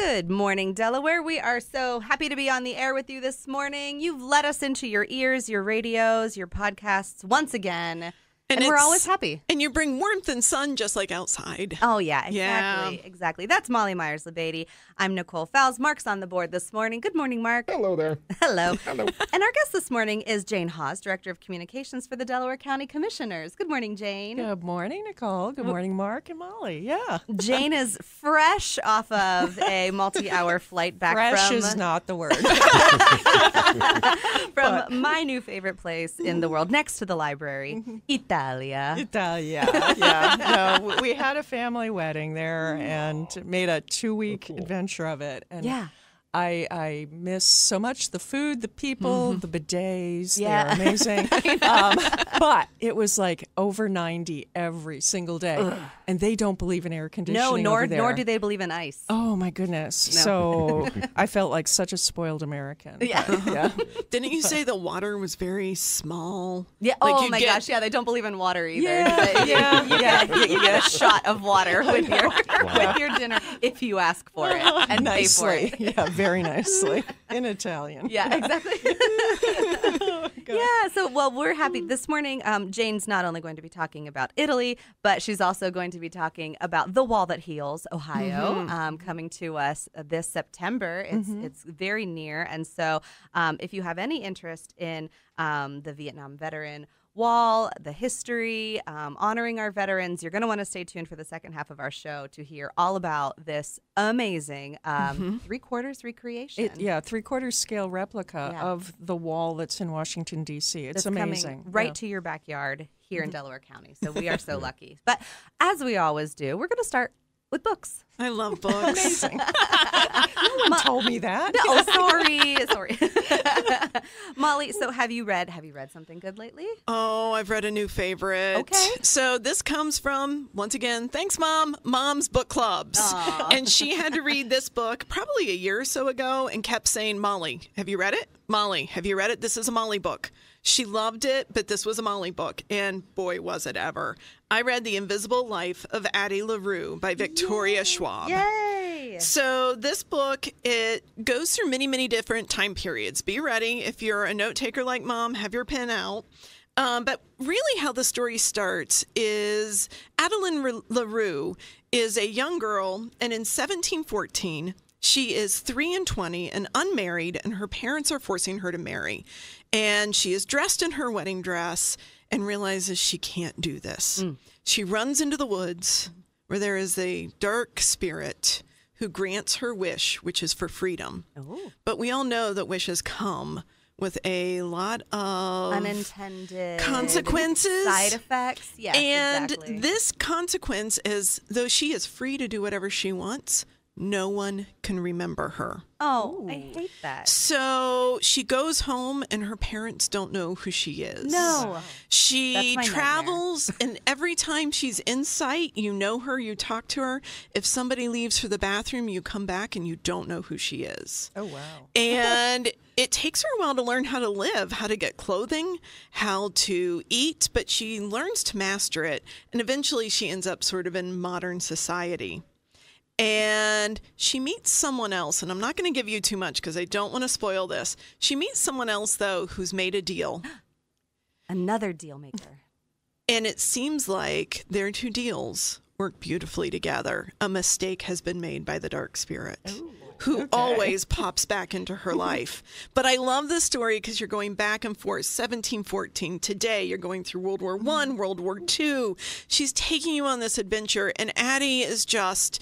Good morning, Delaware. We are so happy to be on the air with you this morning. You've let us into your ears, your radios, your podcasts once again. And we're always happy. And you bring warmth and sun just like outside. Oh, yeah, exactly. That's Molly Meyers-LaBadie. I'm Nicole Fowles. Mark's on the board this morning. Good morning, Mark. Hello there. Hello. Hello. And our guest this morning is Jane Hawes, Director of Communications for the Delaware County Commissioners. Good morning, Jane. Good morning, Nicole. Good morning, Mark and Molly. Yeah. Jane is fresh off of a multi-hour flight back fresh is not the word. from my new favorite place in the world, next to the library, Italia. Yeah. No, we had a family wedding there and made a 2-week adventure of it. And yeah. I miss so much the food, the people, the bidets. Yeah. They're amazing. But it was like over 90 every single day. Ugh. And they don't believe in air conditioning over there. Nor do they believe in ice. Oh, my goodness. No. So I felt like such a spoiled American. Yeah. Yeah. Didn't you say the water was very small? Yeah. Like oh, my gosh. Yeah, they don't believe in water either. Yeah. You get a shot of water with your dinner if you ask for it and nicely. pay for it. Yeah, very nicely. In Italian. Yeah, exactly. Yeah, so, well, we're happy. This morning, Jane's not only going to be talking about Italy, but she's also going to be talking about The Wall That Heals, Ohio, coming to us this September. It's very near. And so if you have any interest in the Vietnam veteran wall, the history, honoring our veterans, you're going to want to stay tuned for the second half of our show to hear all about this amazing 3/4 recreation. 3/4 scale replica of the wall that's in Washington, D.C. It's amazing. Coming right to your backyard here in Delaware County. So we are so lucky. But as we always do, we're going to start with books. I love books. Amazing. No one told me that. No, sorry. Molly, so have you read something good lately? Oh, I've read a new favorite. Okay. So this comes from, once again, thanks, Mom, Mom's Book Clubs. Aww. And she had to read this book probably a year or so ago and kept saying, Molly, have you read it? Molly, have you read it? This is a Molly book. She loved it, but this was a Molly book, and boy, was it ever. I read The Invisible Life of Addie LaRue by Victoria Schwab. Yay! So this book, it goes through many, many different time periods. Be ready. If you're a note taker like Mom, have your pen out. But really how the story starts is Adeline LaRue is a young girl, and in 1714, she is 3 and 20 and unmarried, and her parents are forcing her to marry. And she is dressed in her wedding dress and realizes she can't do this. She runs into the woods where there is a dark spirit who grants her wish, which is for freedom. Ooh. But we all know that wishes come with a lot of unintended consequences, side effects. Yes, and exactly. this consequence is, though she is free to do whatever she wants, no one can remember her. Oh, I hate that. So she goes home and her parents don't know who she is. No. She That's my travels and every time she's in sight, you know her, you talk to her. If somebody leaves for the bathroom, you come back and you don't know who she is. Oh, wow. And it takes her a while to learn how to live, how to get clothing, how to eat, but she learns to master it. And eventually she ends up sort of in modern society. And she meets someone else, and I'm not going to give you too much because I don't want to spoil this. She meets someone else, though, who's made a deal. Another deal maker. And it seems like their two deals work beautifully together. A mistake has been made by the dark spirit. Ooh. Who always pops back into her life. But I love this story because you're going back and forth, 1714. Today, you're going through World War I, World War II. She's taking you on this adventure, and Addie is just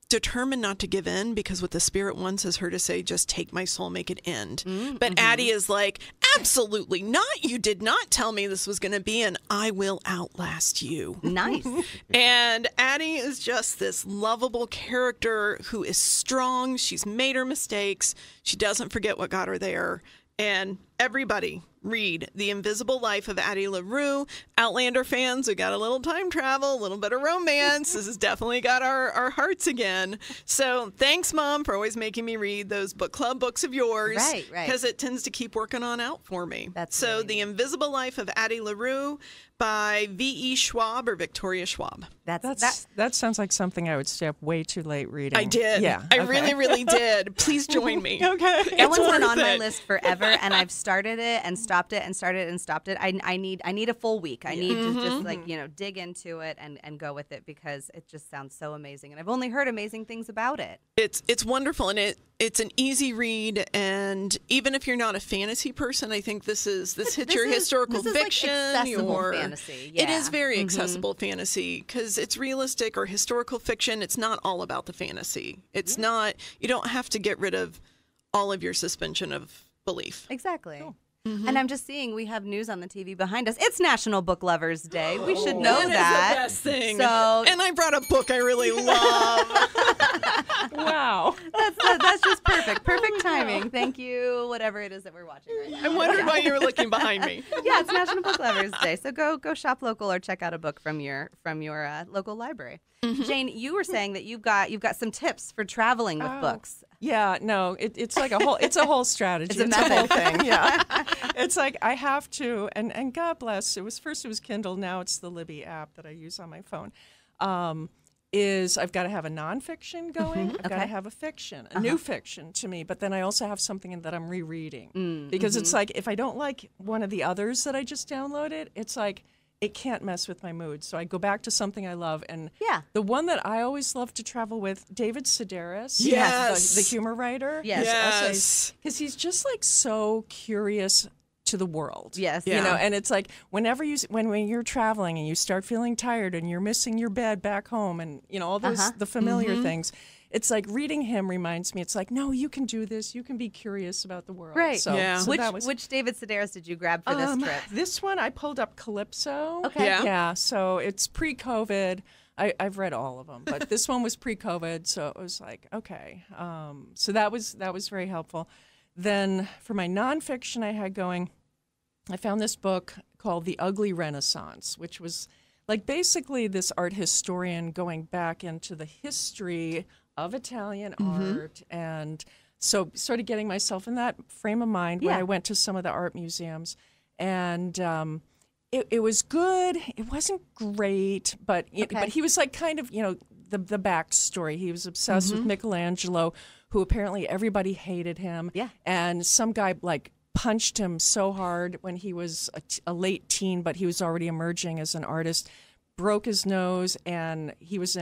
determined not to give in because what the spirit wants is her to say, just take my soul, make it end. But Addie is like, absolutely not. You did not tell me this was going to be, and I will outlast you. Nice. And Addie is just this lovable character who is strong. She's made her mistakes. She doesn't forget what got her there. And everybody read The Invisible Life of Addie LaRue. Outlander fans, we got a little time travel, a little bit of romance. This has definitely got our hearts again. So thanks, Mom, for always making me read those book club books of yours. Right. Because it tends to keep working on out for me. That's so really The neat. Invisible Life of Addie LaRue by V.E. Schwab or Victoria Schwab. That sounds like something I would stay up way too late reading. I did. Yeah. I really, really did. Please join me. Okay. That one's been on my it. list forever, and I've started it and stopped it and started and stopped it. I need a full week. I need to just dig into it and go with it because it just sounds so amazing. And I've only heard amazing things about it. It's wonderful, and it's an easy read. And even if you're not a fantasy person, I think this hits your historical fiction. Like accessible or fantasy. It is very accessible fantasy because it's realistic or historical fiction. It's not all about the fantasy. It's not. You don't have to get rid of all of your suspension of belief. Exactly. Cool. And I'm just seeing we have news on the TV behind us. It's National Book Lovers Day. We should know that. That is the best thing. So, and I brought a book I really love. Wow. That's just perfect. Perfect timing. Thank you, whatever it is that we're watching right now. I wondered why you were looking behind me. Yeah, it's National Book Lovers Day. So go shop local or check out a book from your local library. Jane, you were saying that you've got some tips for traveling with books. Yeah, no, it's like it's a whole strategy. It's a whole thing. Yeah. It's like I have to, and God bless, first it was Kindle, now it's the Libby app that I use on my phone. I've got to have a nonfiction going. I've got to have a fiction, a new fiction to me, but then I also have something that I'm rereading. Because it's like if I don't like one of the others that I just downloaded, it's like it can't mess with my mood. So I go back to something I love. And the one that I always love to travel with, David Sedaris. Yes. The humor writer. Yes. Because he's just like so curious to the world. Yes. You know, and it's like when you're traveling and you start feeling tired and you're missing your bed back home and, all those, the familiar things. It's like reading him reminds me, it's like, no, you can do this. You can be curious about the world. Right. So which David Sedaris did you grab for this trip? This one, I pulled up Calypso. Okay. Yeah. So it's pre-COVID. I've read all of them, but this one was pre-COVID. So it was like, okay. So that was very helpful. Then for my nonfiction I had going, I found this book called The Ugly Renaissance, which was like basically this art historian going back into the history of Italian art, and so sort of getting myself in that frame of mind when I went to some of the art museums, and it was good. It wasn't great, but he was like kind of the backstory. He was obsessed with Michelangelo, who apparently everybody hated him, and some guy like punched him so hard when he was a late teen, but he was already emerging as an artist. Broke his nose, and he was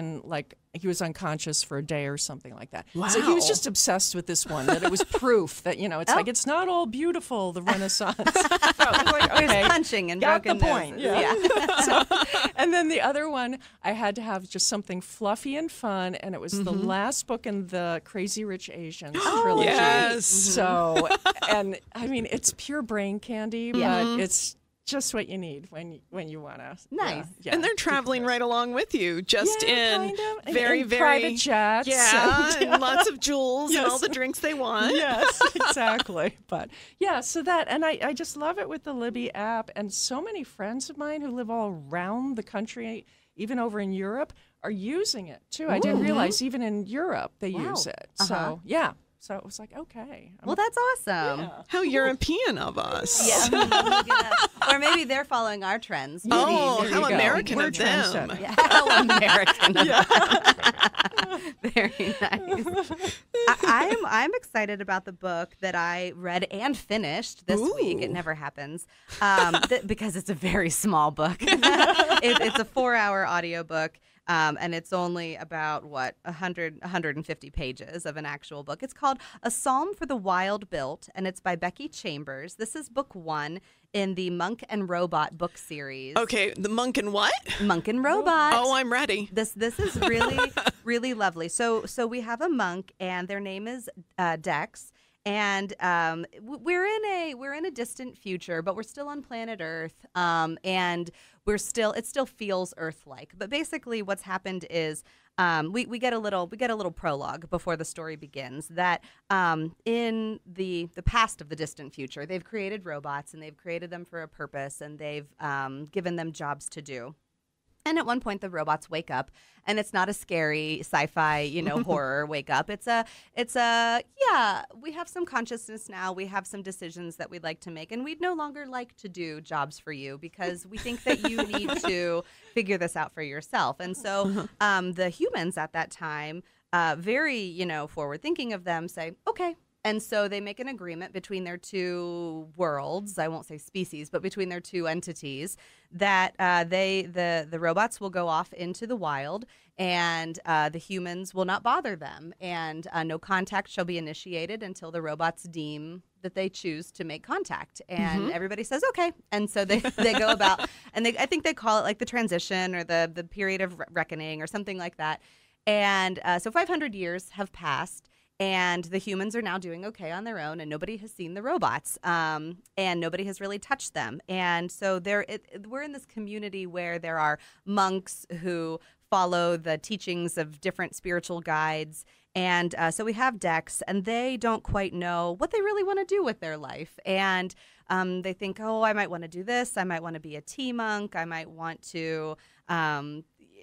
unconscious for a day or something like that. Wow. So he was just obsessed with this one, that it was proof that, it's like, it's not all beautiful, the Renaissance. So I was like, okay, There's punching and got broken the point. noses. Yeah. And then the other one, I had to have just something fluffy and fun, and it was the last book in the Crazy Rich Asians trilogy. Yes. So, and I mean, it's pure brain candy, but it's just what you need when you want to. Nice. Yeah, and they're traveling right along with you, just in kind of. very, and very private jets. Yeah, and lots of jewels and all the drinks they want. Yes, exactly. But yeah, so that, and I just love it with the Libby app, and so many friends of mine who live all around the country, even over in Europe, are using it too. I didn't realize even in Europe they use it. So yeah. So it was like, okay. Well, that's awesome. Yeah. How European of us. Yeah. Or maybe they're following our trends. Maybe, Oh, maybe how go. American We're of them. trendsetters. Yeah, how American. Very nice. I'm excited about the book that I read and finished this week. It never happens because it's a very small book. It's a 4-hour audiobook. And it's only about, 150 pages of an actual book. It's called A Psalm for the Wild Built, and it's by Becky Chambers. This is book 1 in the Monk and Robot book series. Okay, the monk and what? Monk and Robot. Oh, I'm ready. This is really, really lovely. So we have a monk, and their name is Dex. And we're in a distant future, but we're still on planet Earth, and it still feels Earth-like. But basically, what's happened is we get a little prologue before the story begins. That in the past of the distant future, they've created robots, and they've created them for a purpose, and they've given them jobs to do. And at one point, the robots wake up, and it's not a scary sci-fi, horror wake up. It's a, yeah, we have some consciousness now. We have some decisions that we'd like to make, and we'd no longer like to do jobs for you because we think that you need to figure this out for yourself. And so the humans at that time, very, forward thinking of them, say, okay. And so they make an agreement between their two worlds, I won't say species, but between their two entities, that the robots will go off into the wild, and the humans will not bother them, and no contact shall be initiated until the robots deem that they choose to make contact. And everybody says, okay. And so they go about, and I think they call it like the transition or the period of reckoning or something like that. And so 500 years have passed. And the humans are now doing okay on their own, and nobody has seen the robots, and nobody has really touched them. And so we're in this community where there are monks who follow the teachings of different spiritual guides. And so we have Dex, and they don't quite know what they really want to do with their life. And they think, oh, I might want to do this. I might want to be a tea monk. I might want to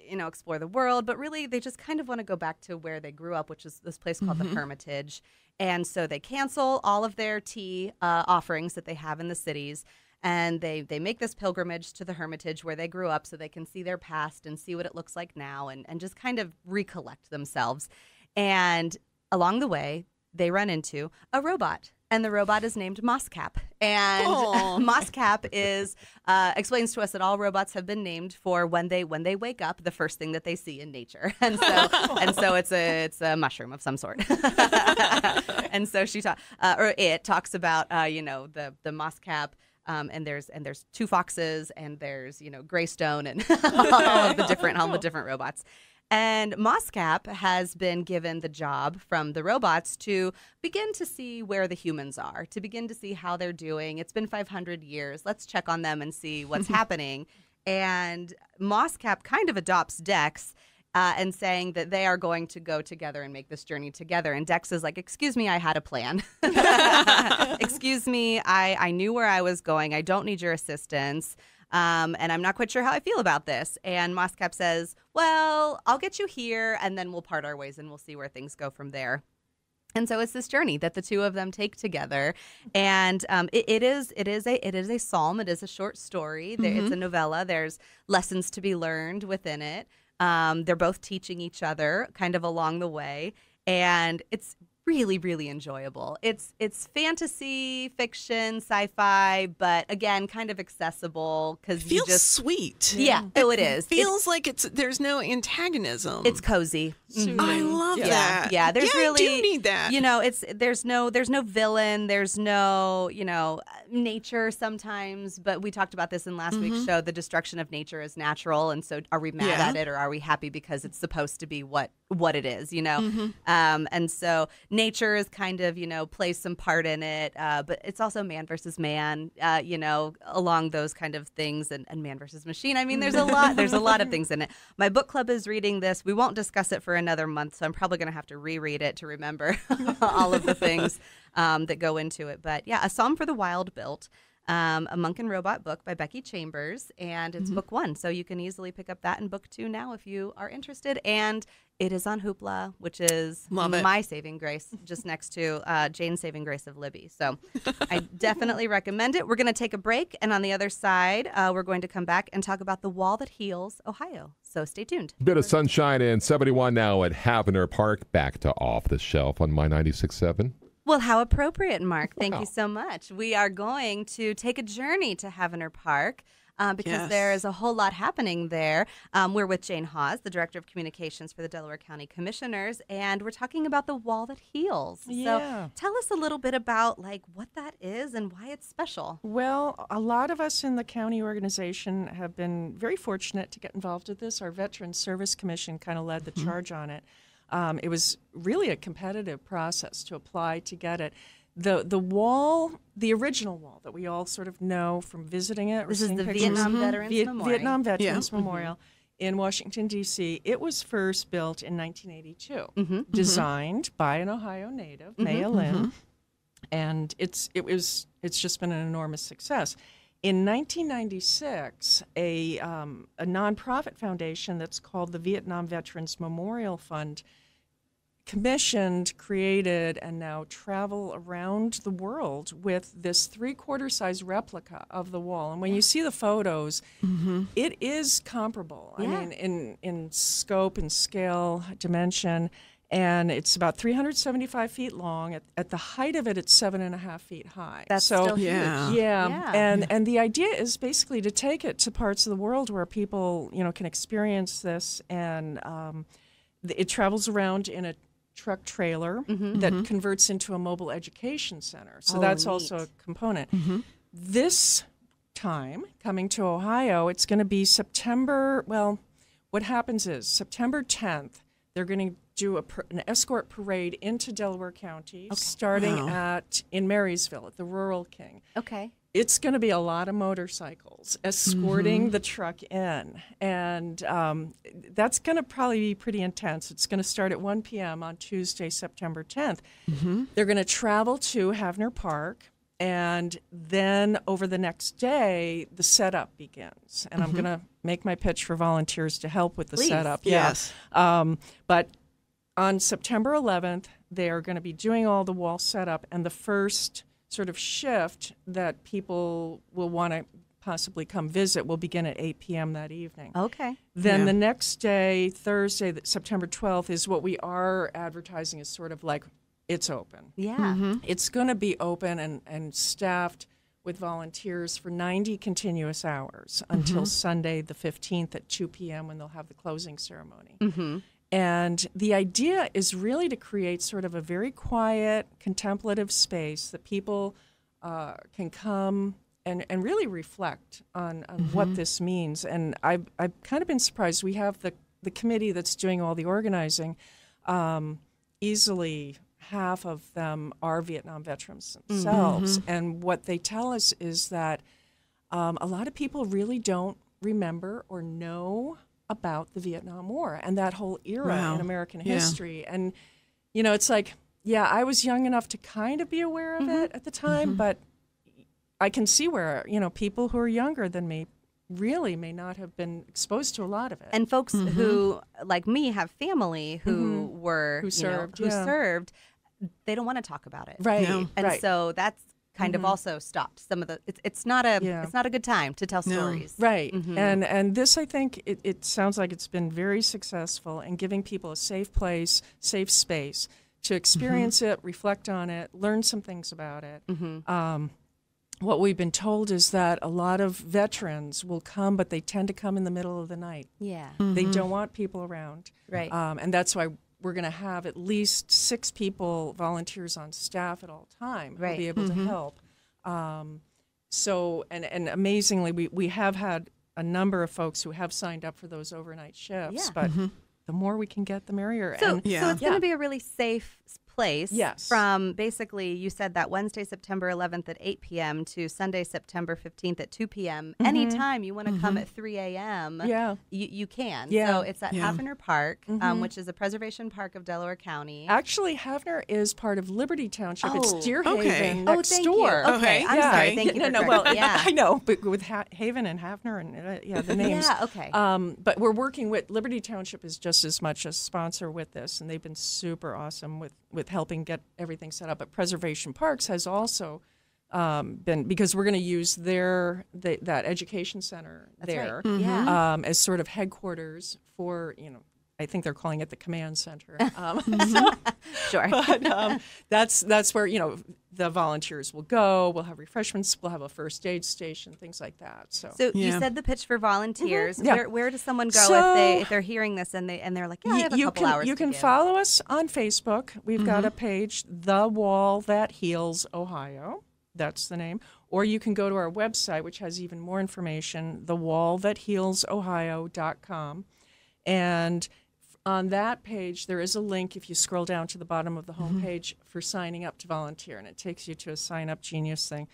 explore the world, but really they just kind of want to go back to where they grew up, which is this place called the Hermitage. And so they cancel all of their tea offerings that they have in the cities, and they make this pilgrimage to the Hermitage where they grew up so they can see their past and see what it looks like now, and just kind of recollect themselves. And along the way, they run into a robot. And the robot is named Mosscap. And Mosscap explains to us that all robots have been named for when they wake up, the first thing that they see in nature. And so it's a mushroom of some sort. And so it talks about the Mosscap. And there's two foxes, and there's Greystone, and all the different robots. And Mosscap has been given the job from the robots to begin to see where the humans are, to begin to see how they're doing. It's been 500 years. Let's check on them and see what's happening. And Mosscap kind of adopts Dex and saying that they are going to go together and make this journey together. And Dex is like, excuse me, I had a plan. Excuse me, I knew where I was going. I don't need your assistance. And I'm not quite sure how I feel about this. And Mosscap says, well, I'll get you here, and then we'll part our ways, and we'll see where things go from there. And so it's this journey that the two of them take together, and it is a psalm. It is a short story. It's a novella. There's lessons to be learned within it. They're both teaching each other kind of along the way, and it's really, really enjoyable. It's fantasy, fiction, sci-fi, but again, kind of accessible because it feels sweet. Yeah, it is. Feels like there's no antagonism. It's cozy. I love that. Yeah, there's really, I do need that. There's no villain. There's no nature sometimes. But we talked about this in last week's show. The destruction of nature is natural, and so are we mad at it, or are we happy because it's supposed to be what it is? And so nature is kind of plays some part in it, but it's also man versus man, along those kind of things, and man versus machine. I mean, there's a lot of things in it. My book club is reading this. We won't discuss it for another month, so I'm probably going to have to reread it to remember all of the things that go into it. But yeah, A Psalm for the Wild Built, a Monk and Robot book by Becky Chambers, and it's book 1, so you can easily pick up that in book 2 now if you are interested. And it is on Hoopla, which is my saving grace, just next to Jane's saving grace of Libby. So I definitely recommend it. We're going to take a break, and on the other side, we're going to come back and talk about the wall that heals Ohio. So stay tuned. Bit of sunshine in 71 now at Havner Park. Back to Off the Shelf on My 96.7. Well, how appropriate, Mark. Thank you so much. We are going to take a journey to Havner Park because there is a whole lot happening there. We're with Jane Hawes, the Director of Communications for the Delaware County Commissioners, and we're talking about the wall that heals. Yeah. So tell us a little bit about what that is and why it's special. Well, a lot of us in the county organization have been very fortunate to get involved with this. Our Veterans Service Commission kind of led the charge on it. It was really a competitive process to apply to get it. The wall, the original wall that we all sort of know from visiting it. This is the Vietnam Veterans Memorial. Vietnam Veterans Memorial in Washington, D.C. It was first built in 1982, designed by an Ohio native, Maya Lin, and it's just been an enormous success. In 1996, a nonprofit foundation that's called the Vietnam Veterans Memorial Fund commissioned, created, and now travel around the world with this 3/4 size replica of the wall. And when you see the photos, it is comparable. I mean, in scope and scale, dimension, and it's about 375 feet long. At the height of it, it's 7.5 feet high. That's still huge. And the idea is basically to take it to parts of the world where people, can experience this, and it travels around in a truck trailer that converts into a mobile education center. So that's also a component. This time, coming to Ohio, it's going to be September, what happens is September 10th, they're going to do an escort parade into Delaware County, starting in Marysville at the Rural King. Okay. It's going to be a lot of motorcycles escorting the truck in, and that's going to probably be pretty intense. It's going to start at 1 p.m. on Tuesday, September 10th. They're going to travel to Havner Park, and then over the next day, the setup begins. And I'm going to make my pitch for volunteers to help with the setup. Yes. But on September 11th, they are going to be doing all the wall setup, and the first sort of shift that people will want to possibly come visit will begin at 8 p.m. that evening. Okay. Then the next day, Thursday, September 12th, is what we are advertising as sort of like it's open. Yeah. It's going to be open and staffed with volunteers for 90 continuous hours until Sunday the 15th at 2 p.m. when they'll have the closing ceremony. And the idea is really to create sort of a very quiet, contemplative space that people can come and really reflect on what this means. And I've kind of been surprised. We have the committee that's doing all the organizing. Easily half of them are Vietnam veterans themselves. And what they tell us is that a lot of people really don't remember or know about the Vietnam War and that whole era in American history. And, it's like, I was young enough to kind of be aware of it at the time, but I can see where, people who are younger than me really may not have been exposed to a lot of it. And folks who, like me, have family who were, who served, served, they don't want to talk about it. Right. And so that's kind of also stopped some of the. It's not a good time to tell stories. Right. And this, I think, it sounds like it's been very successful in giving people a safe place, safe space to experience it, reflect on it, learn some things about it. What we've been told is that a lot of veterans will come, but they tend to come in the middle of the night. Yeah. They don't want people around. Right. And that's why we're going to have at least 6 people, volunteers on staff at all times, who'll be able to help. So, and amazingly, we have had a number of folks who have signed up for those overnight shifts, but the more we can get, the merrier. So it's going to be a really safe place. Yes. From basically, you said that Wednesday, September 11th at 8 p.m. to Sunday, September 15th at 2 p.m. Anytime you want to come at 3 a.m., you can. Yeah. So it's at Havner Park, which is a preservation park of Delaware County. Actually, Havner is part of Liberty Township. It's Deer Okay. Haven next thank door. You. Okay, I'm sorry. Thank you. No, well, I know, but with Haven and Havner and the names. Yeah, okay. But we're working with Liberty Township is just as much a sponsor with this, and they've been super awesome with helping get everything set up. But Preservation Parks has also been, because we're going to use that education center there as sort of headquarters for, I think they're calling it the command center. Sure. But that's where, the volunteers will go. We'll have refreshments. We'll have a first aid station, things like that. So you said the pitch for volunteers. Where does someone go if they're hearing this and they're like, I have a couple hours You to can give. follow us on Facebook. We've got a page, The Wall That Heals Ohio. That's the name. Or you can go to our website, which has even more information, thewallthathealsohio.com. And on that page, there is a link if you scroll down to the bottom of the homepage for signing up to volunteer, and it takes you to a Sign Up Genius thing.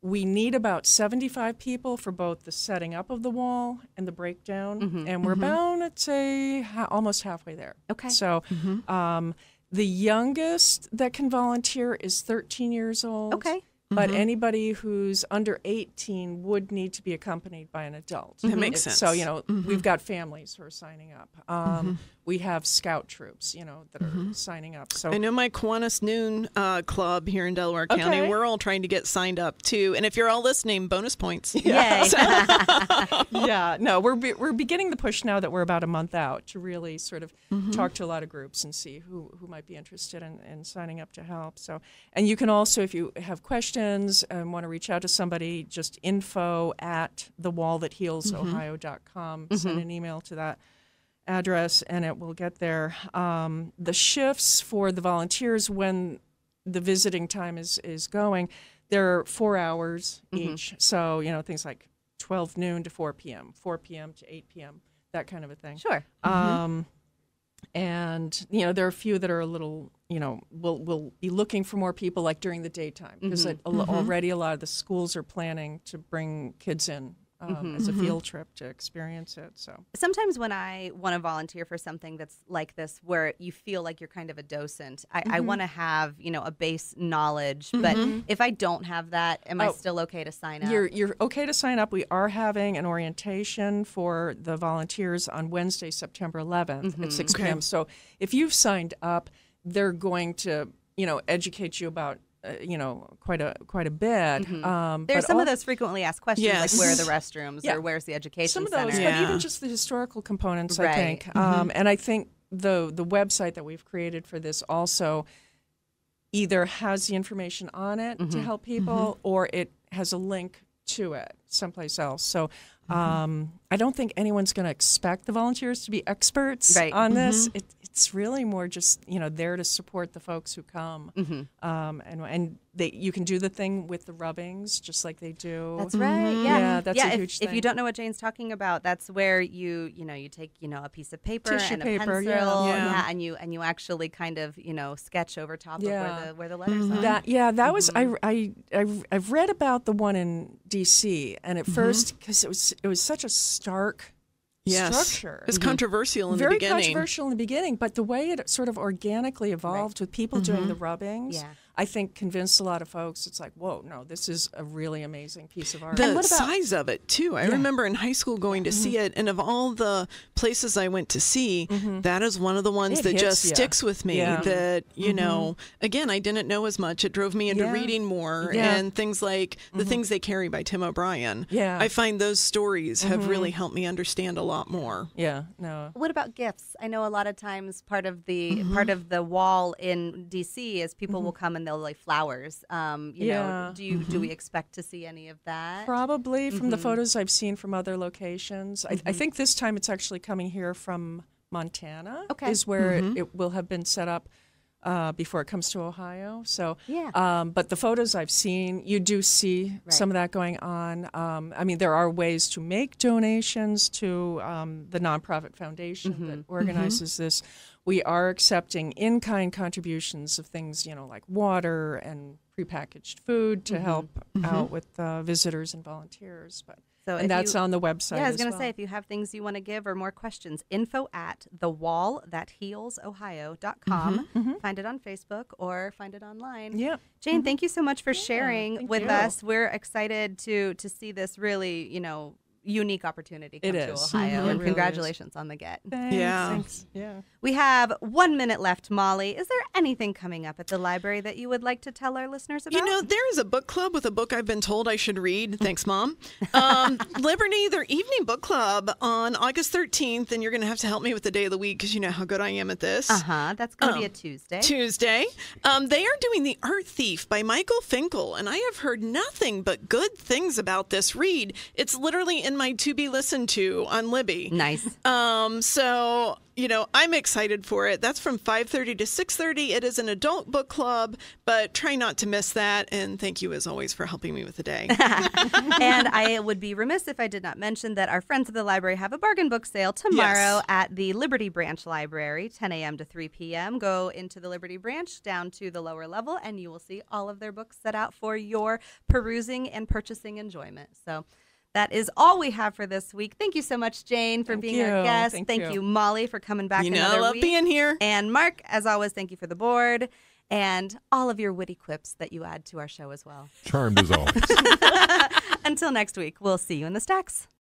We need about 75 people for both the setting up of the wall and the breakdown, and we're about, I'd say, almost halfway there. Okay. So the youngest that can volunteer is 13 years old. Okay. But anybody who's under 18 would need to be accompanied by an adult. That makes sense. So, we've got families who are signing up. We have scout troops, that are signing up. So I know my Kiwanis Noon Club here in Delaware County, Okay. we're all trying to get signed up too. And if you're all listening, bonus points. Yay. yeah, no, we're beginning the push now that we're about a month out to really sort of talk to a lot of groups and see who might be interested in signing up to help. So, and you can also, if you have questions and want to reach out to somebody, just info@thewallthathealsohio.com. Send an email to that address and it will get there. The shifts for the volunteers when the visiting time is going, they're 4 hours each. So, things like 12 noon to 4 p.m., 4 p.m. to 8 p.m., that kind of a thing. Sure. And, there are a few that are a little, we'll be looking for more people like during the daytime because already a lot of the schools are planning to bring kids in as a field trip to experience it. So sometimes when I want to volunteer for something that's like this, where you feel like you're kind of a docent, I want to have, a base knowledge. But if I don't have that, am I still okay to sign up? You're okay to sign up. We are having an orientation for the volunteers on Wednesday, September 11th at 6 p.m. So if you've signed up, they're going to, educate you about quite a bit. There's some of those frequently asked questions, Yes. like where are the restrooms or where's the education Some of center? those, Yeah. but even just the historical components, Right. I think. And I think the website that we've created for this also either has the information on it to help people or it has a link to it someplace else. So I don't think anyone's going to expect the volunteers to be experts on this. It's really more just, there to support the folks who come. And you can do the thing with the rubbings just like they do. That's right. Yeah, Yeah, that's a huge If thing. you don't know what Jane's talking about, that's where you take a piece of paper Tissue and paper, a pencil, yeah. and you actually kind of sketch over top Yeah. of where the letters are. That was I've read about the one in D.C. and at first because it was such a stark structure. It's controversial in the Very beginning. controversial in the beginning, but the way it sort of organically evolved with people doing the rubbings, I think convinced a lot of folks. It's like, whoa, no, this is a really amazing piece of art. The size of it, too. I remember in high school going to see it, and of all the places I went to see, that is one of the ones It that hits just ya. sticks with me. Yeah. That, again, I didn't know as much. It drove me into reading more, and things like The Things They Carry by Tim O'Brien. Yeah. I find those stories have really helped me understand a lot more. Yeah, no. What about gifts? I know a lot of times part of the wall in DC is people will come and they'll lay flowers. Do we expect to see any of that? Probably from the photos I've seen from other locations. I think this time it's actually coming here from Montana. Okay. Is where it will have been set up before it comes to Ohio. So, Yeah. but the photos I've seen, you do see some of that going on. I mean, there are ways to make donations to the nonprofit foundation that organizes this. We are accepting in-kind contributions of things, like water and prepackaged food to help out with visitors and volunteers. And that's on the website. Yeah, I was as going to well. say, if you have things you want to give or more questions, info@thewallthathealsohio.com. Find it on Facebook or find it online. Yeah. Jane, thank you so much for sharing thank with you. us. We're excited to see this really, unique opportunity come It to is. Ohio. It And really congratulations on the get. Thanks. Yeah. We have 1 minute left, Molly. Is there anything coming up at the library that you would like to tell our listeners about? There is a book club with a book I've been told I should read. Thanks, Mom. Liberty, their evening book club on August 13th, and you're going to have to help me with the day of the week because you know how good I am at this. That's going to be a Tuesday. They are doing The Art Thief by Michael Finkel, and I have heard nothing but good things about this read. It's literally in and my To Be Listened To on Libby. Nice. So, I'm excited for it. That's from 5:30 to 6:30. It is an adult book club, but try not to miss that. And thank you, as always, for helping me with the day. And I would be remiss if I did not mention that our friends at the library have a bargain book sale tomorrow at the Liberty Branch Library, 10 a.m. to 3 p.m. Go into the Liberty Branch down to the lower level, and you will see all of their books set out for your perusing and purchasing enjoyment. So that is all we have for this week. Thank you so much, Jane, for being our guest. Thank you, Molly, for coming back another week. I love being here. And Mark, as always, thank you for the board and all of your witty quips that you add to our show as well. Charmed as always. Until next week, we'll see you in the stacks.